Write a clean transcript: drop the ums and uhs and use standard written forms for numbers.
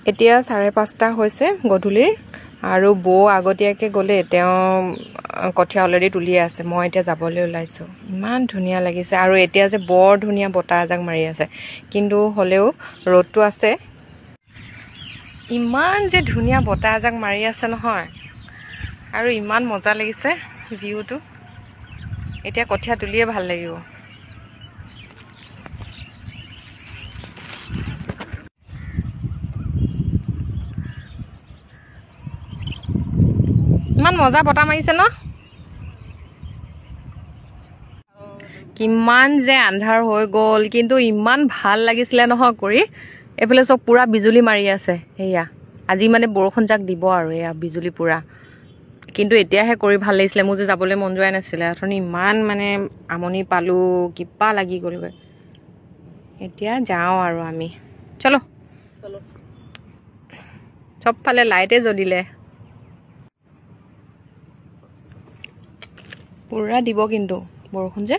এতিয়া 5:30 হৈছে গধূলিৰ আৰু বৌ আগতীয়াকৈ গ'লে তেওঁ কঠীয়া অলৰেডি তুলি আছে মই এতিয়া যাবলৈ ওলাইছোঁ ইমান ধুনীয়া লাগিছে আৰু এতিয়া যে বৰ ধুনীয়া বতাহ এজাক মাৰি আছে কিন্তু হ'লেও ৰ'দটো আছে ইমান যে ধুনীয়া বতাহ এজাক মাৰি আছে নহয় আৰু ইমান মজা লাগিছে ভিউটো এতিয়া কঠীয়া তুলিয়ে ভাল লাগিব ইমান মজা বতাহ মাৰিছে ন কিমান যে আন্ধাৰ হৈ গ'ল কিন্তু ইমান ভাল লাগিছিলে নহয় কৰি এফালে চব পুৰা বিজুলী মাৰি আছে এয়া আজি মানে বৰষুণ জাক দিব আৰু এয়া বিজুলী পুৰা কিন্তু এতিয়াহে কৰি ভাল লাগিছিলে মোৰ যে যাবলৈ মন যোৱাই নাছিলে অথনি ইমান মানে আমনি পালোঁ কিবা লাগি গ'লগৈ এতিয়া যাওঁ আৰু আমি চলো চবফালে লাইটে জ্বলিলে পুৰা দিব কিন্তু বৰষুণ যে